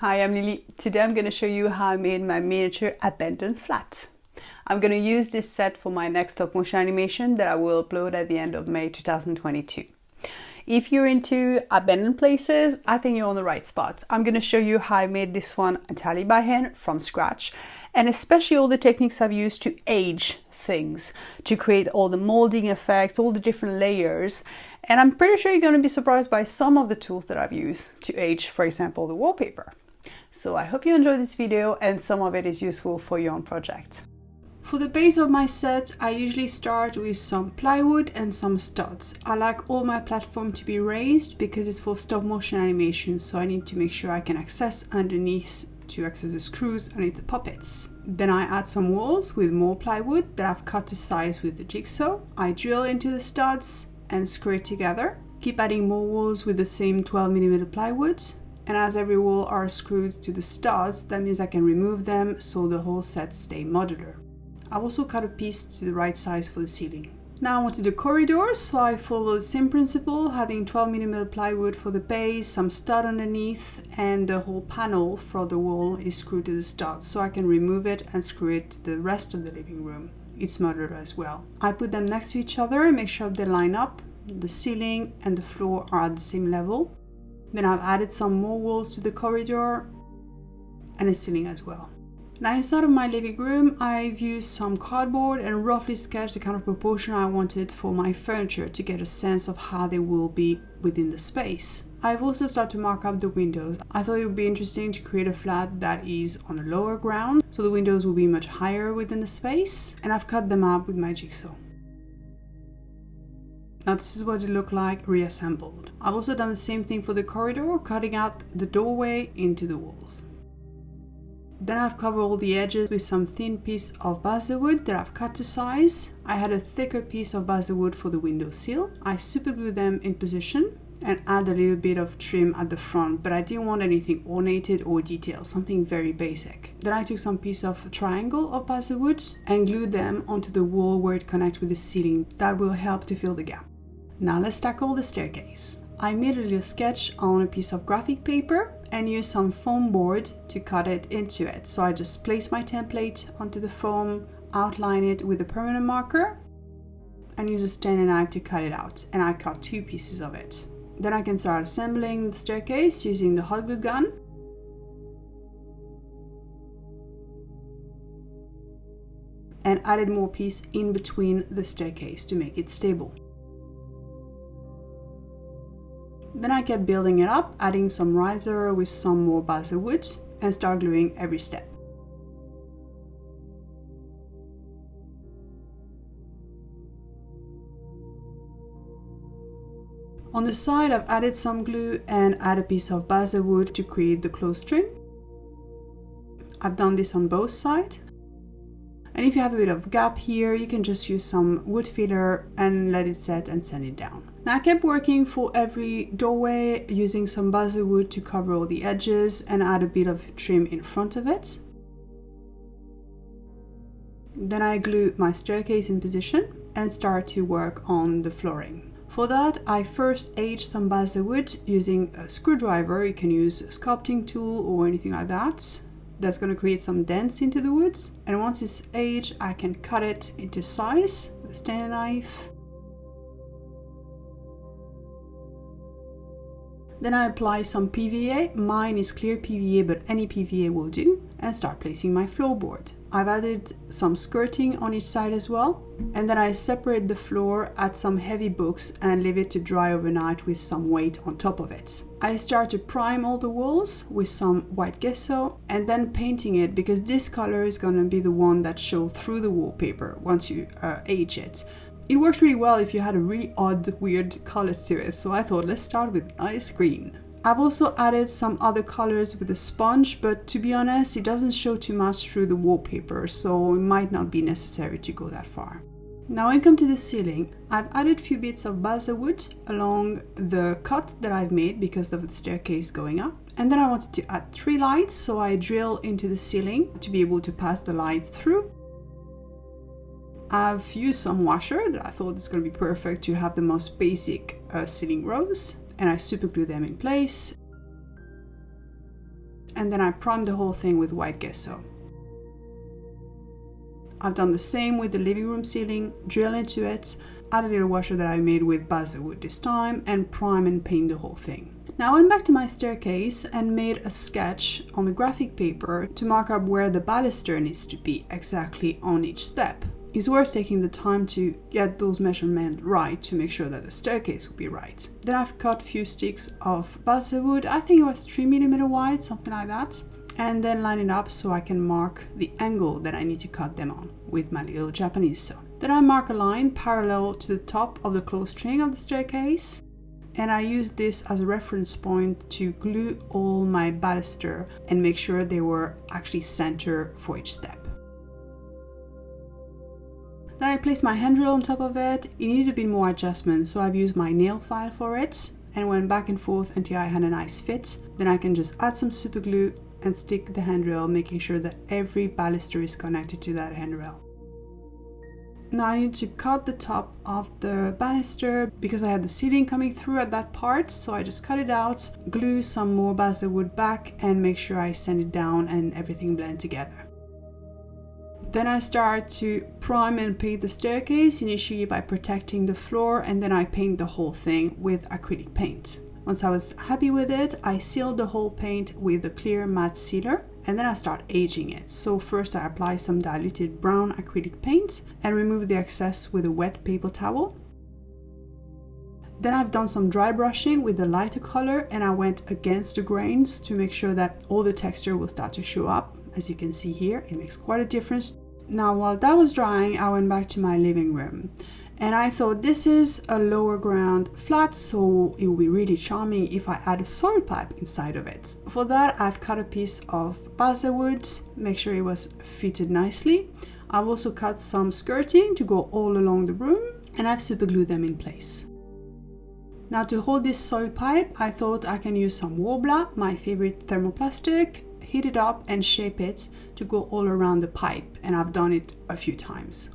Hi, I'm Lili. Today I'm going to show you how I made my miniature abandoned flat. I'm going to use this set for my next stop motion animation that I will upload at the end of May 2022. If you're into abandoned places, I think you're on the right spot. I'm going to show you how I made this one entirely by hand from scratch, and especially all the techniques I've used to age things, to create all the molding effects, all the different layers. And I'm pretty sure you're going to be surprised by some of the tools that I've used to age, for example, the wallpaper. So I hope you enjoyed this video and some of it is useful for your own project. For the base of my set, I usually start with some plywood and some studs. I like all my platform to be raised because it's for stop motion animation, so I need to make sure I can access underneath to access the screws underneath the puppets. Then I add some walls with more plywood that I've cut to size with the jigsaw. I drill into the studs and screw it together. Keep adding more walls with the same 12mm plywood. And as every wall are screwed to the studs, that means I can remove them so the whole set stay modular. I've also cut a piece to the right size for the ceiling. Now onto the corridors, so I follow the same principle, having 12mm plywood for the base, some stud underneath, and the whole panel for the wall is screwed to the studs, so I can remove it and screw it to the rest of the living room. It's modular as well. I put them next to each other and make sure they line up. The ceiling and the floor are at the same level. Then I've added some more walls to the corridor and a ceiling as well. Now inside of my living room, I've used some cardboard and roughly sketched the kind of proportion I wanted for my furniture to get a sense of how they will be within the space. I've also started to mark up the windows. I thought it would be interesting to create a flat that is on a lower ground, so the windows will be much higher within the space, and I've cut them up with my jigsaw. Now this is what it looked like reassembled. I've also done the same thing for the corridor, cutting out the doorway into the walls. Then I've covered all the edges with some thin piece of basswood that I've cut to size. I had a thicker piece of basswood for the window sill. I super glued them in position and add a little bit of trim at the front, but I didn't want anything ornated or detailed, something very basic. Then I took some piece of triangle of basswood and glued them onto the wall where it connects with the ceiling. That will help to fill the gap. Now let's tackle the staircase. I made a little sketch on a piece of graphic paper and used some foam board to cut it into it. So I just place my template onto the foam, outline it with a permanent marker, and use a Stanley knife to cut it out. And I cut 2 pieces of it. Then I can start assembling the staircase using the hot glue gun. And added more piece in between the staircase to make it stable. Then I kept building it up, adding some riser with some more basswood and start gluing every step. On the side I've added some glue and add a piece of basswood to create the close trim. I've done this on both sides. And if you have a bit of gap here, you can just use some wood filler and let it set and sand it down. Now I kept working for every doorway using some basswood to cover all the edges and add a bit of trim in front of it. Then I glued my staircase in position and start to work on the flooring. For that, I first aged some basswood using a screwdriver. You can use a sculpting tool or anything like that. That's going to create some dents into the woods. And once it's aged, I can cut it into size with a Stanley knife. Then I apply some PVA. Mine is clear PVA, but any PVA will do, and start placing my floorboard. I've added some skirting on each side as well. And then I separate the floor, add some heavy books and leave it to dry overnight with some weight on top of it. I start to prime all the walls with some white gesso and then painting it, because this color is going to be the one that shows through the wallpaper once you age it. It works really well if you had a really odd, weird colors to it, so I thought let's start with ice green. I've also added some other colors with a sponge, but to be honest, it doesn't show too much through the wallpaper, so it might not be necessary to go that far. Now when I come to the ceiling, I've added a few bits of basswood along the cut that I've made because of the staircase going up. And then I wanted to add 3 lights, so I drill into the ceiling to be able to pass the light through. I've used some washer that I thought is going to be perfect to have the most basic ceiling rose, and I super glue them in place. and then I primed the whole thing with white gesso. I've done the same with the living room ceiling, drill into it, add a little washer that I made with basswood this time, and prime and paint the whole thing. Now I went back to my staircase and made a sketch on the graphic paper to mark up where the baluster needs to be exactly on each step. It's worth taking the time to get those measurements right to make sure that the staircase will be right. Then I've cut a few sticks of basswood, I think it was 3mm wide, something like that, and then line it up so I can mark the angle that I need to cut them on with my little Japanese saw. Then I mark a line parallel to the top of the closed string of the staircase, and I use this as a reference point to glue all my baluster and make sure they were actually center for each step. Then I placed my handrail on top of it. It needed a bit more adjustment, so I've used my nail file for it and went back and forth until I had a nice fit. Then I can just add some super glue and stick the handrail, making sure that every baluster is connected to that handrail. Now I need to cut the top of the banister because I had the ceiling coming through at that part, so I just cut it out, glue some more basswood back and make sure I sand it down and everything blend together. Then I start to prime and paint the staircase, initially by protecting the floor, and then I paint the whole thing with acrylic paint. Once I was happy with it, I sealed the whole paint with a clear matte sealer, and then I start aging it. So first I apply some diluted brown acrylic paint and remove the excess with a wet paper towel. Then I've done some dry brushing with the lighter color, and I went against the grains to make sure that all the texture will start to show up. As you can see here, it makes quite a difference. Now while that was drying, I went back to my living room. And I thought this is a lower ground flat, so it would be really charming if I add a soil pipe inside of it. For that, I've cut a piece of basswood, make sure it was fitted nicely. I've also cut some skirting to go all along the room, and I've super glued them in place. Now to hold this soil pipe, I thought I can use some Worbla, my favorite thermoplastic, heat it up and shape it to go all around the pipe, and I've done it a few times.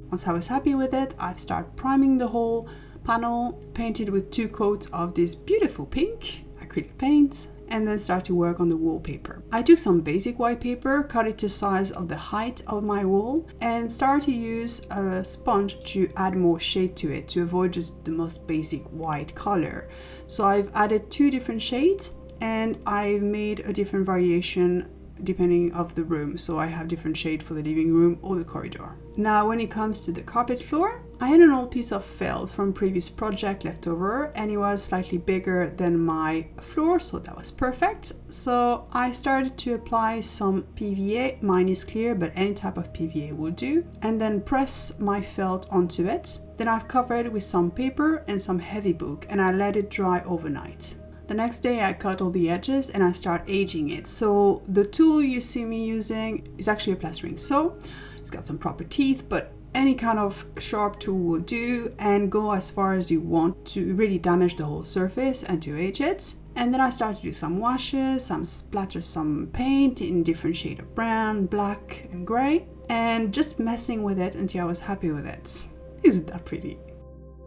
Once I was happy with it, I've started priming the whole panel, painted with 2 coats of this beautiful pink acrylic paint, and then start to work on the wallpaper. I took some basic white paper, cut it to size of the height of my wall, and started to use a sponge to add more shade to it to avoid just the most basic white color. So I've added 2 different shades, and I've made a different variation depending of the room, so I have different shade for the living room or the corridor. Now when it comes to the carpet floor, I had an old piece of felt from previous project left over, and it was slightly bigger than my floor, so that was perfect. So I started to apply some PVA, mine is clear but any type of PVA will do, and then press my felt onto it. Then I've covered it with some paper and some heavy book, and I let it dry overnight. The next day I cut all the edges and I start aging it. So the tool you see me using is actually a plastering saw. It's got some proper teeth, but any kind of sharp tool will do, and go as far as you want to really damage the whole surface and to age it. And then I start to do some washes, some splatter some paint in different shade of brown, black and gray, and just messing with it until I was happy with it. Isn't that pretty?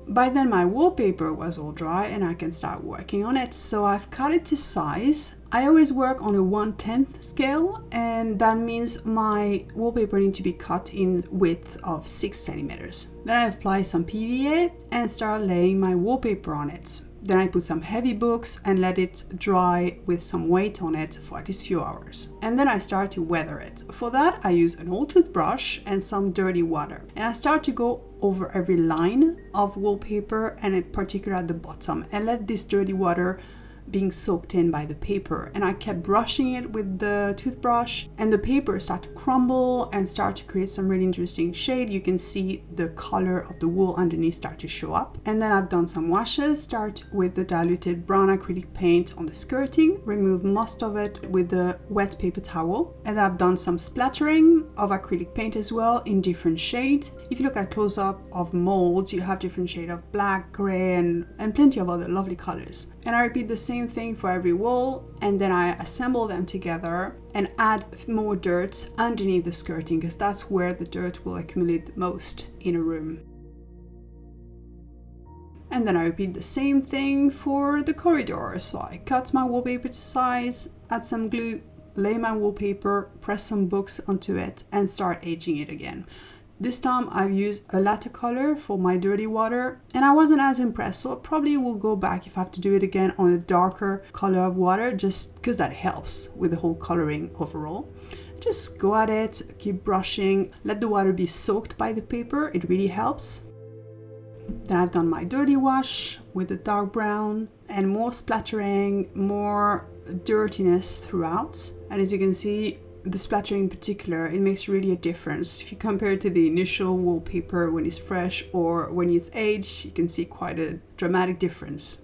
By then my wallpaper was all dry and I can start working on it, so I've cut it to size. I always work on a 1/10 scale, and that means my wallpaper needs to be cut in width of 6 centimeters. Then I apply some PVA and start laying my wallpaper on it. Then I put some heavy books and let it dry with some weight on it for at least a few hours. And then I start to weather it. For that I use an old toothbrush and some dirty water. And I start to go over every line of wallpaper, and in particular at the bottom, and let this dirty water being soaked in by the paper. And I kept brushing it with the toothbrush, and the paper started to crumble and start to create some really interesting shade. You can see the color of the wool underneath start to show up. And then I've done some washes. Start with the diluted brown acrylic paint on the skirting, remove most of it with the wet paper towel, and I've done some splattering of acrylic paint as well in different shades. If you look at close-up of molds, you have different shade of black, gray, and plenty of other lovely colors. And I repeat the same thing for every wall, and then I assemble them together and add more dirt underneath the skirting, because that's where the dirt will accumulate the most in a room. And then I repeat the same thing for the corridor. So I cut my wallpaper to size, add some glue, lay my wallpaper, press some books onto it, and start aging it again. This time I've used a latte color for my dirty water, and I wasn't as impressed, so I probably will go back if I have to do it again on a darker color of water, just because that helps with the whole coloring overall. Just go at it, keep brushing, let the water be soaked by the paper, it really helps. Then I've done my dirty wash with the dark brown and more splattering, more dirtiness throughout. And as you can see, the splattering in particular, it makes really a difference. If you compare it to the initial wallpaper when it's fresh or when it's aged, you can see quite a dramatic difference.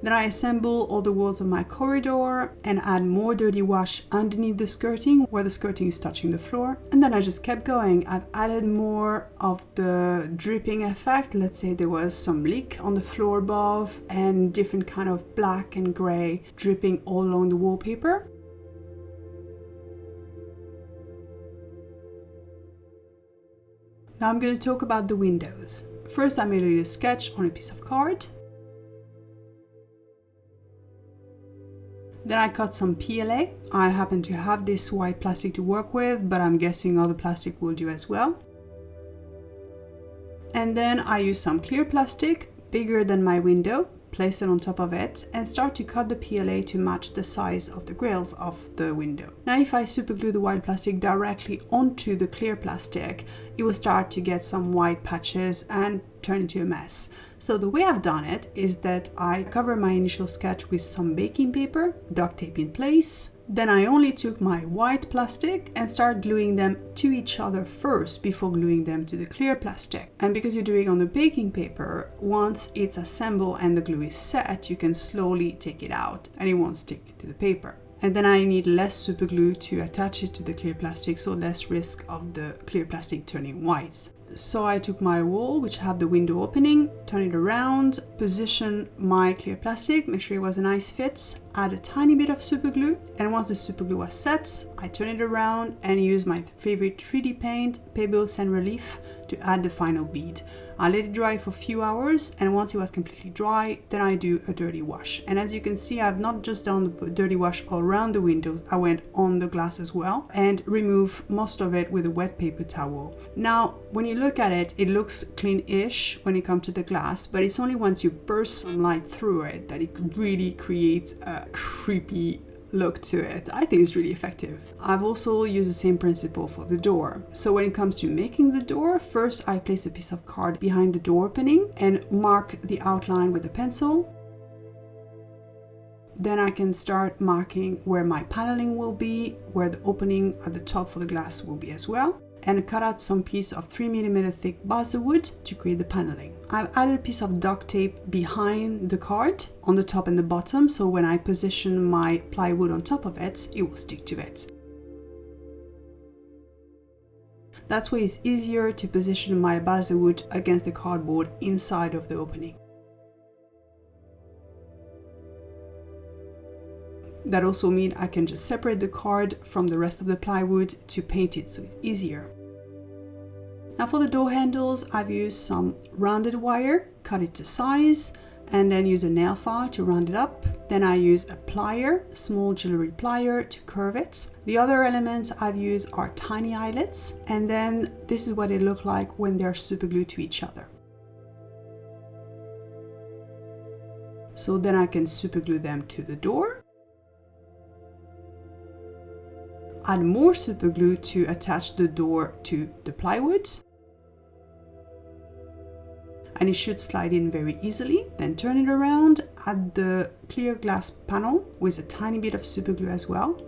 Then I assemble all the walls of my corridor and add more dirty wash underneath the skirting where the skirting is touching the floor. And then I just kept going. I've added more of the dripping effect. Let's say there was some leak on the floor above and different kind of black and gray dripping all along the wallpaper. Now I'm going to talk about the windows. First I made a little sketch on a piece of card. Then I cut some PLA. I happen to have this white plastic to work with, but I'm guessing other plastic will do as well. And then I use some clear plastic, bigger than my window, place it on top of it, and start to cut the PLA to match the size of the grills of the window. Now if I super glue the white plastic directly onto the clear plastic, it will start to get some white patches and turn into a mess. So the way I've done it is that I cover my initial sketch with some baking paper, duct tape in place. Then I only took my white plastic and started gluing them to each other first before gluing them to the clear plastic. And because you're doing on the baking paper, once it's assembled and the glue is set, you can slowly take it out and it won't stick to the paper. And then I need less super glue to attach it to the clear plastic, so less risk of the clear plastic turning white. So I took my wall, which had the window opening, turn it around, position my clear plastic, make sure it was a nice fit, add a tiny bit of super glue, and once the super glue was set, I turn it around and use my favorite 3D paint, Pebble Sans Relief, to add the final bead. I let it dry for a few hours, and once it was completely dry, then I do a dirty wash. And as you can see, I've not just done the dirty wash all around the windows, I went on the glass as well and remove most of it with a wet paper towel. Now, when you look at it, it looks clean-ish when it comes to the glass, but it's only once you burst some light through it that it really creates a creepy look to it. I think it's really effective. I've also used the same principle for the door. So when it comes to making the door, first I place a piece of card behind the door opening and mark the outline with a pencil. Then I can start marking where my paneling will be, where the opening at the top for the glass will be as well, and cut out some piece of 3mm thick basswood to create the paneling. I've added a piece of duct tape behind the card on the top and the bottom, so when I position my plywood on top of it, it will stick to it. That way it's easier to position my basswood against the cardboard inside of the opening. That also means I can just separate the card from the rest of the plywood to paint it so it's easier. Now for the door handles, I've used some rounded wire, cut it to size, and then use a nail file to round it up. Then I use a plier, small jewelry plier, to curve it. The other elements I've used are tiny eyelets, and then this is what they look like when they're super glued to each other. So then I can super glue them to the door. Add more super glue to attach the door to the plywood. And it should slide in very easily. Then turn it around, add the clear glass panel with a tiny bit of super glue as well.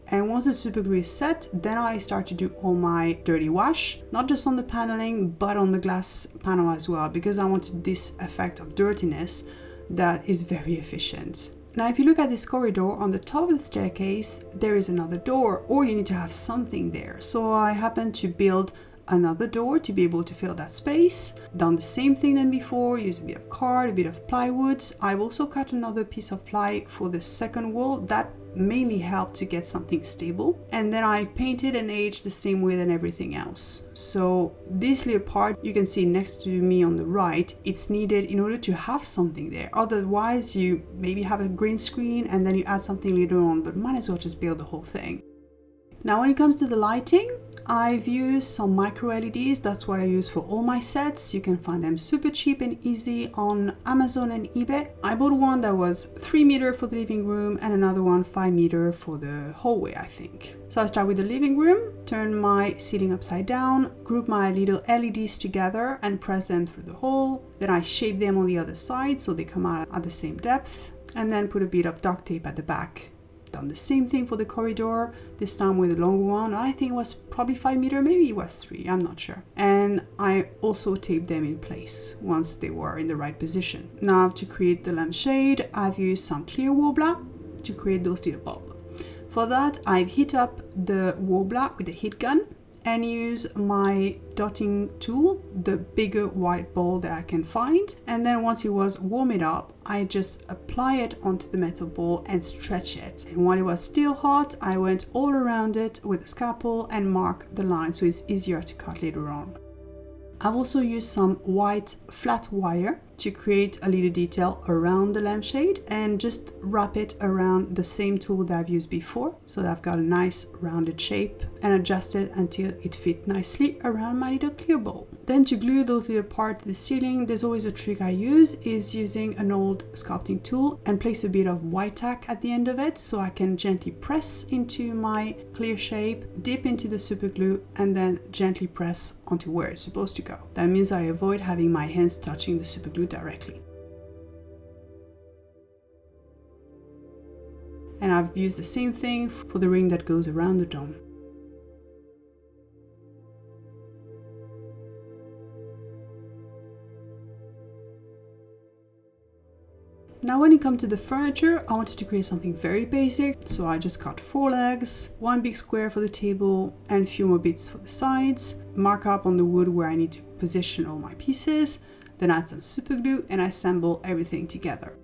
And once the super glue is set, then I start to do all my dirty wash, not just on the paneling, but on the glass panel as well, because I wanted this effect of dirtiness that is very efficient. Now, if you look at this corridor, on the top of the staircase, there is another door, or you need to have something there. So I happened to build another door to be able to fill that space. Done the same thing than before, use a bit of card, a bit of plywood. I've also cut another piece of ply for the second wall. That mainly help to get something stable. And then I painted and aged the same way than everything else. So this little part you can see next to me on the right, it's needed in order to have something there. Otherwise you maybe have a green screen and then you add something later on, but might as well just build the whole thing. Now when it comes to the lighting, I've used some micro LEDs. That's what I use for all my sets. You can find them super cheap and easy on Amazon and eBay. I bought one that was 3 meters for the living room and another one 5 meters for the hallway, I think. So I start with the living room, turn my ceiling upside down, group my little LEDs together and press them through the hole. Then I shape them on the other side so they come out at the same depth, and then put a bit of duct tape at the back. Done the same thing for the corridor, this time with a longer one. I think it was probably 5 meters, maybe it was 3, I'm not sure. And I also taped them in place once they were in the right position. Now to create the lampshade, I've used some clear Worbla to create those little bulbs. For that, I've heat up the Worbla with a heat gun and use my dotting tool, the bigger white ball that I can find. And then once it was warmed up, I just apply it onto the metal ball and stretch it. And while it was still hot, I went all around it with a scalpel and marked the line so it's easier to cut later on. I've also used some white flat wire to create a little detail around the lampshade and just wrap it around the same tool that I've used before so that I've got a nice rounded shape, and adjust it until it fit nicely around my little clear bowl. Then to glue those little parts to the ceiling, there's always a trick I use is using an old sculpting tool and place a bit of white tack at the end of it so I can gently press into my clear shape, dip into the super glue and then gently press onto where it's supposed to go. That means I avoid having my hands touching the super glue directly. And I've used the same thing for the ring that goes around the dome. Now when it comes to the furniture, I wanted to create something very basic, so I just cut 4 legs, 1 big square for the table and a few more bits for the sides, mark up on the wood where I need to position all my pieces, then add some super glue and assemble everything together.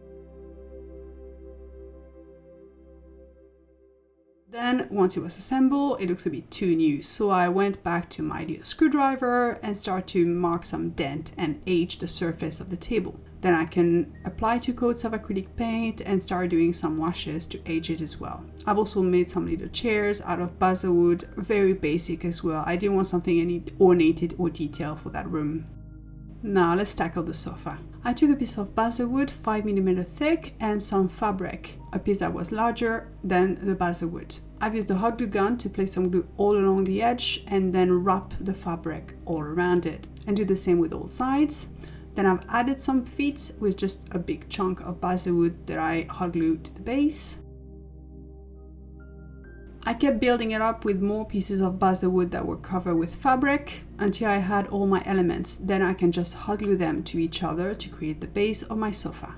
Then once it was assembled, it looks a bit too new, so I went back to my little screwdriver and start to mark some dent and age the surface of the table. Then I can apply 2 coats of acrylic paint and start doing some washes to age it as well. I've also made some little chairs out of basswood, very basic as well. I didn't want something any ornated or detailed for that room. Now let's tackle the sofa. I took a piece of basswood 5 mm thick and some fabric, a piece that was larger than the basswood. I've used the hot glue gun to place some glue all along the edge and then wrap the fabric all around it, and do the same with all sides. Then I've added some feet with just a big chunk of basswood that I hot glued to the base. I kept building it up with more pieces of basswood that were covered with fabric until I had all my elements. Then I can just hot glue them to each other to create the base of my sofa.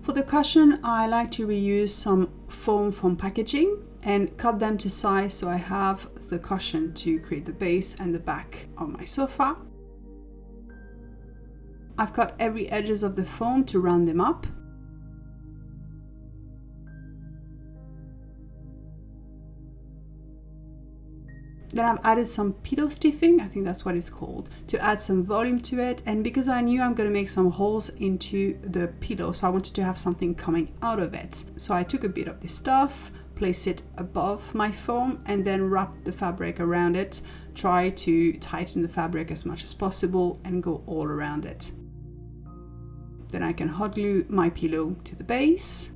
For the cushion, I like to reuse some foam from packaging and cut them to size so I have the cushion to create the base and the back of my sofa. I've cut every edges of the foam to round them up. Then I've added some pillow stiffing, I think that's what it's called, to add some volume to it. And because I knew I'm going to make some holes into the pillow, so I wanted to have something coming out of it. So I took a bit of this stuff, place it above my foam and then wrap the fabric around it. Try to tighten the fabric as much as possible and go all around it. Then I can hot glue my pillow to the base.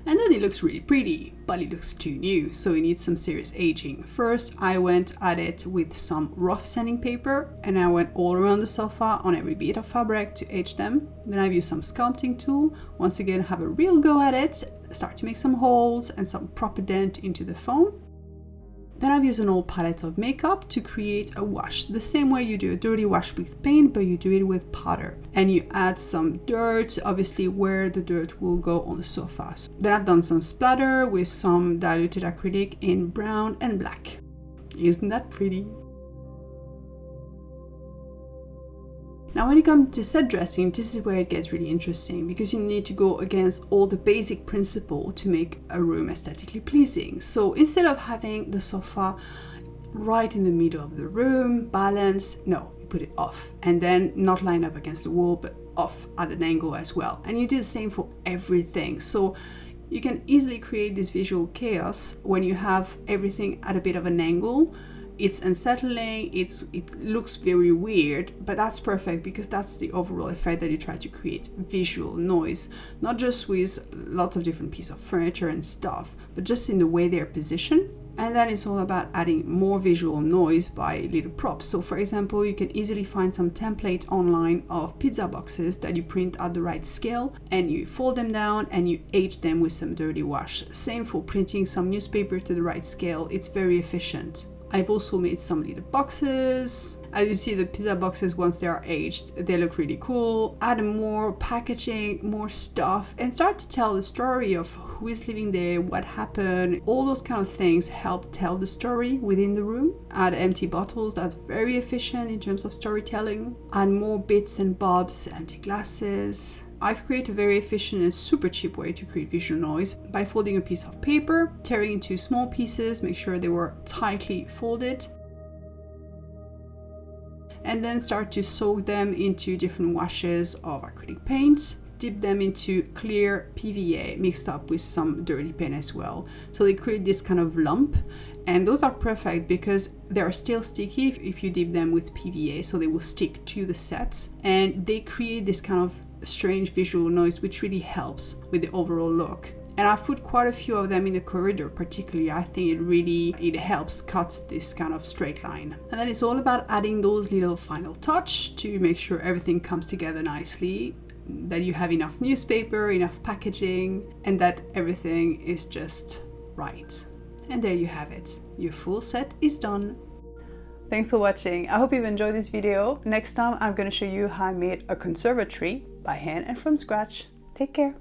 And then it looks really pretty, but it looks too new, so it needs some serious aging. First, I went at it with some rough sanding paper and I went all around the sofa on every bit of fabric to age them. Then I've used some sculpting tool, once again have a real go at it, start to make some holes and some proper dent into the foam. Then I've used an old palette of makeup to create a wash, the same way you do a dirty wash with paint, but you do it with powder. And you add some dirt, obviously where the dirt will go on the sofa. Then I've done some splatter with some diluted acrylic in brown and black. Isn't that pretty? Now when you come to set dressing, this is where it gets really interesting, because you need to go against all the basic principles to make a room aesthetically pleasing. So instead of having the sofa right in the middle of the room, balanced, no, you put it off, and then not line up against the wall, but off at an angle as well. And you do the same for everything. So you can easily create this visual chaos when you have everything at a bit of an angle. It's unsettling, it looks very weird, but that's perfect because that's the overall effect that you try to create: visual noise, not just with lots of different pieces of furniture and stuff, but just in the way they're positioned. And then it's all about adding more visual noise by little props. So for example, you can easily find some template online of pizza boxes that you print at the right scale, and you fold them down and you age them with some dirty wash. Same for printing some newspaper to the right scale. It's very efficient. I've also made some little boxes. As you see, the pizza boxes, once they are aged, they look really cool. Add more packaging, more stuff, and start to tell the story of who is living there, what happened. All those kind of things help tell the story within the room. Add empty bottles, that's very efficient in terms of storytelling. Add more bits and bobs, empty glasses. I've created a very efficient and super cheap way to create visual noise by folding a piece of paper, tearing into small pieces, make sure they were tightly folded, and then start to soak them into different washes of acrylic paint. Dip them into clear PVA mixed up with some dirty paint as well. So they create this kind of lump, and those are perfect because they are still sticky if you dip them with PVA, so they will stick to the sets, and they create this kind of strange visual noise which really helps with the overall look. And I've put quite a few of them in the corridor particularly. I think it helps cut this kind of straight line. And then it's all about adding those little final touch to make sure everything comes together nicely, that you have enough newspaper, enough packaging, and that everything is just right. And there you have it. Your full set is done. Thanks for watching. I hope you've enjoyed this video. Next time I'm going to show you how I made a conservatory by hand and from scratch. Take care.